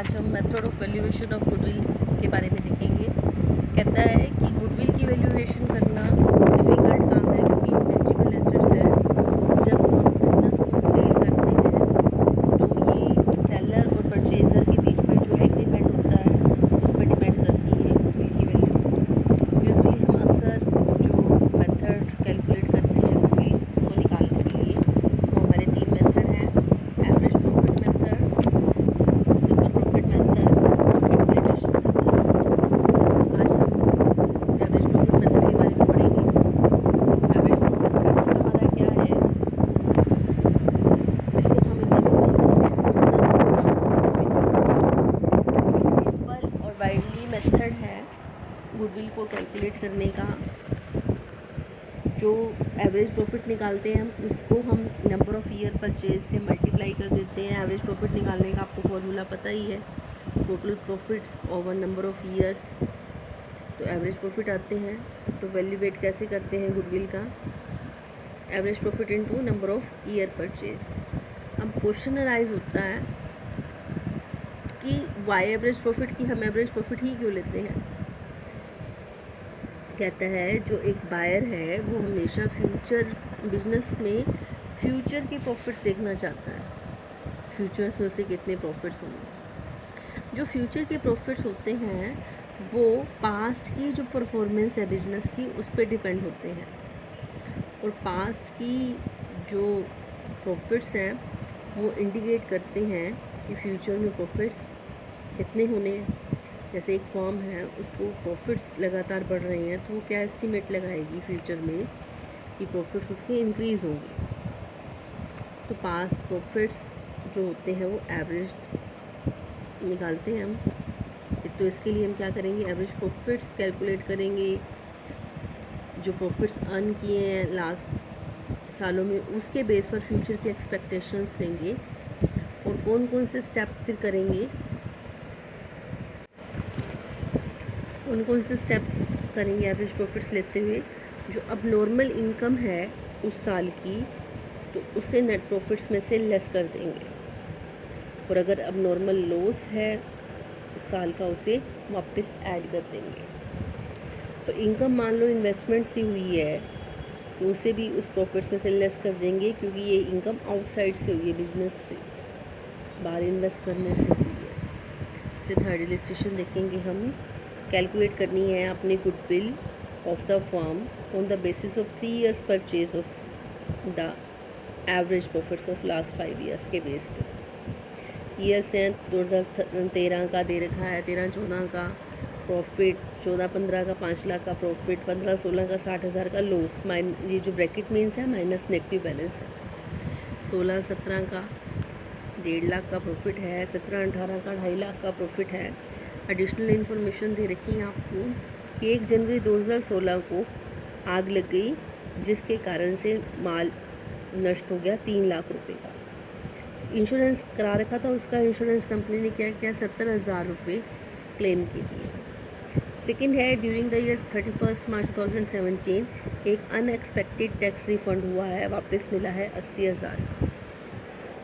आज हम method of valuation of goodwill के बारे में देखेंगे। कहता है कि गुडविल की वैल्यूएशन करना डिफ़िकल्ट काम है क्योंकि इंटेंजिबल एसेट्स है। जब हम बिजनेस को सेल करते हैं तो ये सेलर और परचेज़र के बीच में जो एग्रीमेंट होता है उस पर डिपेंड करती है गुडविल की वैल्यू। यूजुअली हम अक्सर जो मेथड कैलकुलेट करते हैं गुडविल को निकालने के लिए वो हमारे 3 मेथड हैं, average profit method, super profit method और कैपिटलाइजेशन मेथड। आज हम एवरेज प्रॉफिट मेथड के बारे में पढ़ेंगे। एवरेज प्रॉफिट मेथड हमारा क्या है, इसको हम सिंपल और वाइडली मेथड है गुडविल को कैलकुलेट करने का। जो एवरेज प्रॉफिट निकालते हैं हम उसको हम नंबर ऑफ़ ईयर परचेज से मल्टीप्लाई कर देते हैं। एवरेज प्रॉफिट निकालने का आपको फॉर्मूला पता ही है, total profits over number of years. तो एवरेज प्रॉफिट आते हैं। तो वैल्यूएट कैसे करते हैं गुडविल का, average profit into number of year purchase. अब क्वेश्चन अराइज होता है कि वाई एवरेज प्रॉफिट की हम एवरेज प्रॉफिट ही क्यों लेते हैं। कहता है जो एक बायर है वो हमेशा फ्यूचर बिजनेस में फ्यूचर के प्रॉफिट्स देखना चाहता है, फ्यूचर्स में उसे कितने प्रॉफिट्स होंगे। जो फ्यूचर के प्रॉफिट्स होते हैं वो पास्ट की जो परफॉर्मेंस है बिजनेस की उस पर डिपेंड होते हैं, और पास्ट की जो प्रॉफिट्स हैं वो इंडिकेट करते हैं कि फ्यूचर में प्रॉफिट्स कितने होने हैं। जैसे एक फॉर्म है उसको प्रॉफिट्स लगातार बढ़ रहे हैं तो वो क्या एस्टीमेट लगाएगी फ्यूचर में कि प्रॉफिट्स उसके इंक्रीज़ होंगे। तो पास्ट प्रॉफिट्स जो होते हैं वो एवरेज निकालते हैं हम। तो इसके लिए हम क्या करेंगे, एवरेज प्रॉफिट्स कैलकुलेट करेंगे। जो प्रॉफिट्स अर्न किए हैं लास्ट सालों में उसके बेस पर फ्यूचर की एक्सपेक्टेशंस देंगे, और कौन कौन से स्टेप फिर करेंगे, कौन से स्टेप्स करेंगे एवरेज प्रॉफिट्स लेते हुए। जो अब नॉर्मल इनकम है उस साल की तो उससे नेट प्रॉफिट्स में से लेस कर देंगे, और अगर अब नॉर्मल लॉस है उस साल का उसे वापस ऐड कर देंगे। तो इनकम मान लो इन्वेस्टमेंट से हुई है तो उसे भी उस प्रॉफिट्स में से लेस कर देंगे, क्योंकि ये इनकम आउटसाइड से हुई है, बिजनेस से बाहर इन्वेस्ट करने से हुई है। इसे थर्ड इलस्ट्रेशन देखेंगे हम। कैलकुलेट करनी है अपनी goodwill of the firm on the basis of 3 years purchase of the average profits of last 5 years के बेस पे। ईयर्स हैं 2013 का दे रखा है, 13-14 का प्रॉफिट, 14-15 का 5 लाख का प्रॉफिट, 15-16 का 60,000 का लॉस, ये जो ब्रैकेट मीन्स है माइनस नेगेटिव बैलेंस है। 16-17 का 1.5 लाख का प्रॉफिट है, 17-18 का 2.5 लाख का प्रॉफिट है। एडिशनल इन्फॉर्मेशन दे रखी है आपको कि 1 जनवरी 2016 को आग लग गई जिसके कारण से माल नष्ट हो गया 3 लाख रुपए का। इंश्योरेंस करा रखा था उसका, इंश्योरेंस कंपनी ने क्या किया, 70,000 रुपये क्लेम के दिए। सेकेंड है ड्यूरिंग द ईयर 31 मार्च 2017 एक अनएक्सपेक्टेड टैक्स रिफंड हुआ है, वापस मिला है 80,000।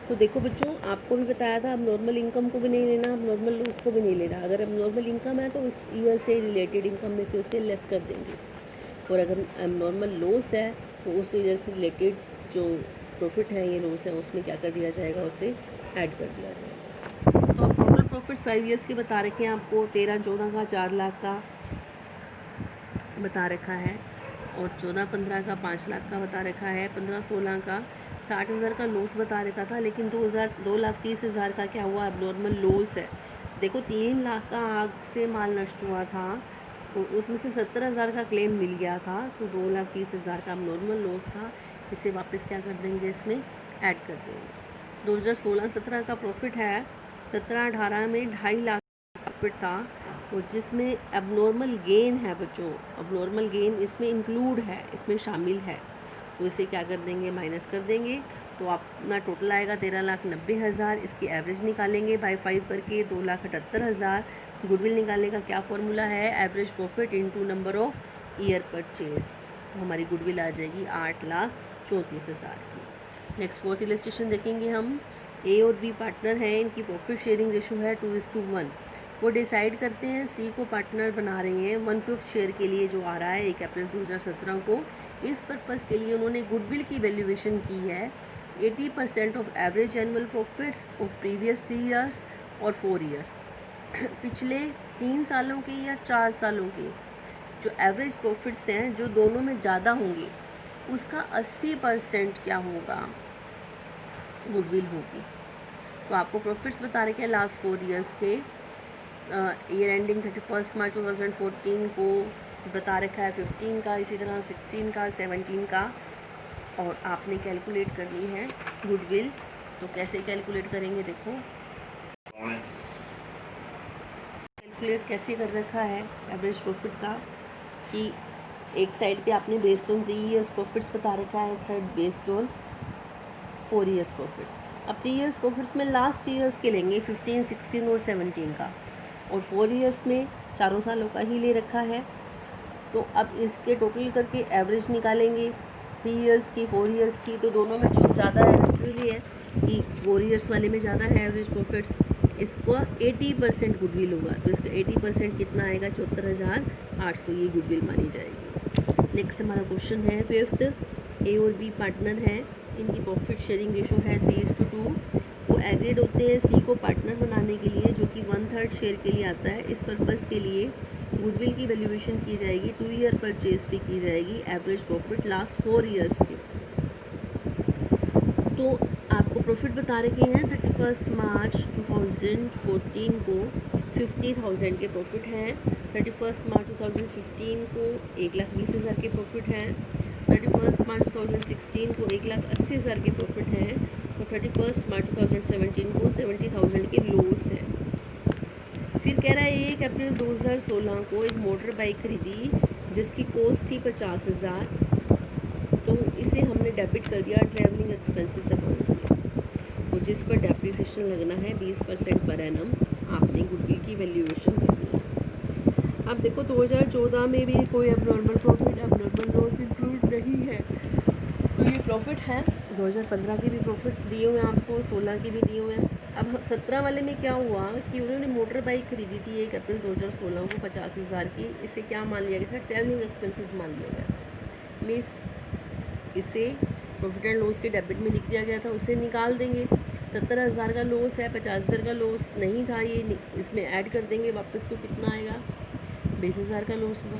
तो देखो बच्चों, आपको भी बताया था अब नॉर्मल इनकम को भी नहीं लेना, अब नॉर्मल लॉस को भी नहीं लेना। अगर अब नॉर्मल इनकम है तो इस ईयर से रिलेटेड इनकम में से उसे लेस कर देंगे, और अगर नॉर्मल लॉस है तो उस ईयर से रिलेटेड जो प्रॉफिट है, ये लॉस है, उसमें क्या कर दिया जाएगा, उसे ऐड कर दिया जाएगा। तो अब टोटल प्रॉफिट्स 5 years के बता रखे हैं आपको। 13-14 का 4 लाख का बता रखा है, और 14-15 का 5 लाख का बता रखा है, 15-16 का 60,000 का लॉस बता रखा था। लेकिन 2,30,000 का क्या हुआ, अब नॉर्मल लॉस है। देखो 3 लाख का आग से माल नष्ट हुआ था तो उसमें से 70,000 का क्लेम मिल गया था, तो 2,30,000 का अब नॉर्मल लॉस था, इसे वापस क्या कर देंगे, इसमें ऐड कर देंगे। 2016-17 का प्रॉफिट है, 17-18 में 2.5 लाख का प्रॉफिट था, और जिसमें अब नॉर्मल गेन है बच्चों, अब नॉर्मल गेन इसमें इंक्लूड है, इसमें शामिल है, तो इसे क्या कर देंगे, माइनस कर देंगे। तो अपना टोटल आएगा 13,90,000। इसकी एवरेज निकालेंगे बाय 5 करके 2,78,000। गुडविल निकालने का क्या फॉर्मूला है, average profit into number of year purchase. तो हमारी गुडविल आ जाएगी 8,34,000 की। नेक्स्ट फोर्थ इलस्ट्रेशन देखेंगे हम। ए और बी पार्टनर हैं, इनकी प्रॉफिट शेयरिंग रेशो है 2:1। वो डिसाइड करते हैं सी को पार्टनर बना रहे हैं 1/5 शेयर के लिए जो आ रहा है 1 अप्रैल 2017 को। इस पर्पज़ के लिए उन्होंने गुडविल की वैल्यूएशन की है 80% of average annual profits of previous 3 years और 4 ईयर्स। पिछले 3 सालों के या 4 सालों के जो एवरेज प्रॉफिट्स हैं जो दोनों में ज़्यादा होंगे उसका 80% क्या होगा, गुडविल होगी। तो आपको प्रॉफिट्स बता रहे हैं लास्ट 4 ईयर्स के, ईयर एंडिंग 31 मार्च 2014 को बता रखा है 15 का, इसी तरह 16 का, 17 का, और आपने कैलकुलेट करनी है गुडविल। तो कैसे कैलकुलेट करेंगे, देखो कैलकुलेट कैसे कर रखा है एवरेज प्रॉफिट का कि एक साइड पे आपने बेस्ड ऑन 3 ईयर्स प्रॉफिट्स बता रखा है, एक side based on 4 years profits. अब 3 ईयर्स प्रॉफिट्स में लास्ट ईयर्स के लेंगे 15, 16 और 17 का, और 4 ईयर्स में चारों सालों का ही ले रखा है। तो अब इसके टोटल करके एवरेज निकालेंगे 3 ईयर्स की, 4 ईयर्स की। तो दोनों में जो ज़्यादा है नेचुरली है कि 4 ईयर्स वाले में ज़्यादा है एवरेज प्रॉफिट्स, इसको 80% गुडविल होगा। तो इसका 80% कितना आएगा, 74,800 ये गुडविल मानी जाएगी। नेक्स्ट हमारा क्वेश्चन है 5th, ए और बी पार्टनर हैं, इनकी प्रॉफिट शेयरिंग रेशो है 3:2। वो एग्रीड होते हैं सी को पार्टनर बनाने के लिए जो कि 1/3 शेयर के लिए आता है। इस पर्पज़ के लिए गुडविल की वैल्यूएशन की जाएगी 2 ईयर परचेज पे की जाएगी एवरेज प्रॉफिट लास्ट 4 ईयर्स के। तो आपको प्रॉफिट बता रखे हैं 31 मार्च 2014 को 50,000 के प्रॉफिट हैं, 31 मार्च 2015 को 1,20,000 के प्रॉफिट हैं, 31 मार्च 2016 को 1,80,000 के प्रॉफिट हैं, और 31 मार्च 2017 को 70,000 के लॉस हैं। फिर कह रहा है 1 अप्रैल 2016 को एक मोटर बाइक खरीदी जिसकी कॉस्ट थी 50,000, तो इसे हमने डेबिट कर दिया ट्रैवलिंग एक्सपेंसेस अकाउंट में, और जिस पर डेप्रिसिएशन लगना है 20% पर एनम आपने गुडविल की वैल्यूएशन करनी है। अब देखो 2014 में भी कोई abnormal profit abnormal loss include नहीं है, तो ये प्रॉफिट है। 2015 के भी प्रॉफिट दिए हुए हैं आपको, 16 के भी दिए हुए हैं। अब 17 वाले में क्या हुआ कि उन्होंने मोटर बाइक खरीदी थी 1 अप्रैल 2016 को 50,000 की, इसे क्या मान लिया गया था, ट्रैवलिंग एक्सपेंसेस मान लिया गया। मीन्स इसे प्रॉफिट एंड लॉस के डेबिट में लिख दिया गया था, उसे निकाल देंगे। 70,000 का लॉस है, 50,000 का लॉस नहीं था, ये इसमें ऐड कर देंगे वापस, तो कितना आएगा, 20,000 का लॉस हुआ।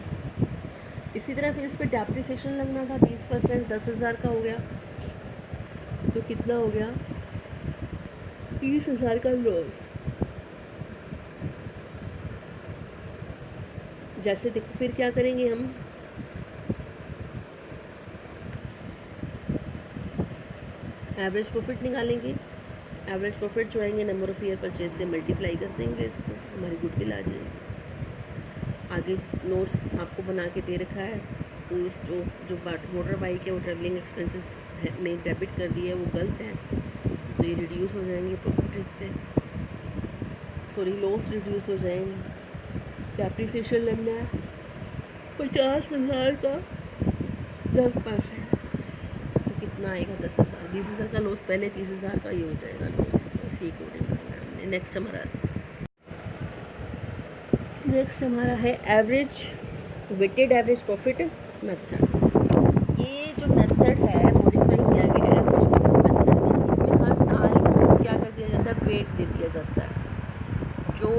इसी तरह फिर इस पर डेप्रिसिएशन लगना था 20%, 10,000 का हो गया, तो कितना हो गया, 30,000 का लॉस। जैसे देखो फिर क्या करेंगे हम, एवरेज प्रॉफिट निकालेंगे। एवरेज प्रॉफिट जो आएंगे नंबर ऑफ़ ईयर परचेज से मल्टीप्लाई कर देंगे, इसको हमारी गुडविल आ जाएगी। आगे नोट्स आपको बना के दे रखा है, तो इस जो मोटर बाइक है वो ट्रैवलिंग एक्सपेंसेस में डेबिट कर दिया है, वो गलत है, तो ये रिड्यूस हो जाएंगे प्रॉफिट इससे, सॉरी लॉस रिड्यूस हो जाएंगे। डेप्रिसिएशन लगना है 50,000 का 10%, कितना आएगा 10,000, 20,000 का लॉस पहले, 30,000 का ये हो जाएगा लॉस, तो इसी अकॉर्डिंग करना है हमने। नेक्स्ट हमारा है average weighted average profit method. ये जो मेथड है मॉडिफाई किया गया है एवरेज प्रॉफिट मेथड में। इसमें हर साल क्या कर दिया जाता है, वेट दे दिया जाता है, जो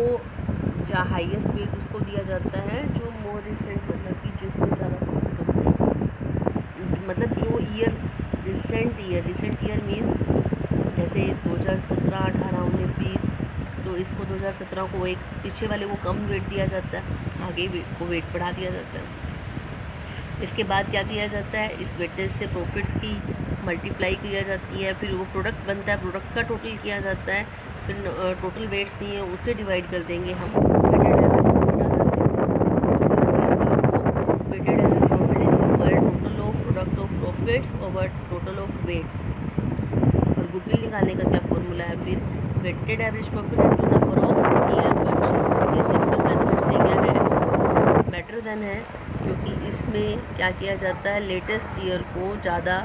हाईएस्ट वेट उसको दिया जाता है, जो मोर रिसेंट मतलब कि जिसमें ज़्यादा प्रॉफिट होता है, मतलब जो ईयर रिसेंट ईयर मीन्स जैसे 2017, 18, 19, 20, तो इसको 2017 को एक पीछे वाले को कम वेट दिया जाता है, आगे को वेट बढ़ा दिया जाता है। इसके बाद क्या किया जाता है, इस वेटेज से प्रॉफिट्स की मल्टीप्लाई किया जाती है, फिर वो प्रोडक्ट बनता है, प्रोडक्ट का टोटल किया जाता है, फिर टोटल वेट्स नहीं है उसे डिवाइड कर देंगे हम, weighted average profit is total of product of profits over total of weights. और गुडविल निकालने का क्या फॉर्मूला है, फिर weighted average profit into number of year purchase. ये सिंपल मेथड से क्या है, बेटर देन है, क्योंकि इसमें क्या किया जाता है, लेटेस्ट ईयर को ज़्यादा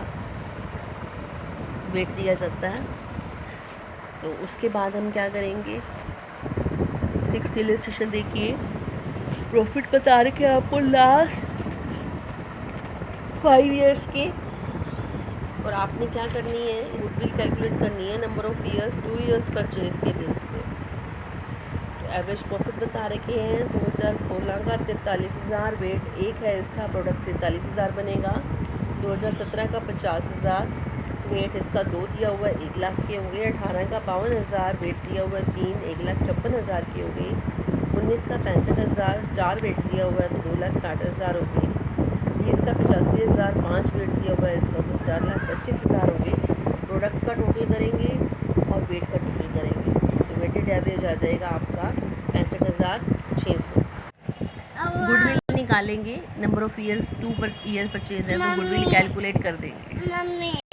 वेट दिया जाता है। तो उसके बाद हम क्या करेंगे, 6th इलस्ट्रेशन देखिए, प्रॉफिट बता रखे हैं आपको लास्ट 5 ईयर्स के, और आपने क्या करनी है, गुडविल कैलकुलेट करनी है number of years 2 years purchase के बेस पे। तो एवरेज प्रॉफिट बता रखे हैं 2016 का 43,000, वेट 1 है इसका, प्रोडक्ट 43,000 बनेगा। 2017 का 50,000, वेट इसका 2 दिया हुआ है 1 लाख के हो गए। 18 का 52,000, वेट दिया हुआ है 3, 1,56,000 की हो गई। 19 का 65,000, 4 वेट दिया हुआ है तो 2,60,000 हो गई। 20 का 85,000, 5 वेट दिया हुआ है इसका तो 4,25,000 हो गए। प्रोडक्ट का टोटल करेंगे और वेट का टोटल करेंगे तो वेटेड एवरेज आ जाएगा आपका 65,600। गुडविल निकालेंगे, number of years 2 per year purchase है तो गुडविल कैलकुलेट कर देंगे।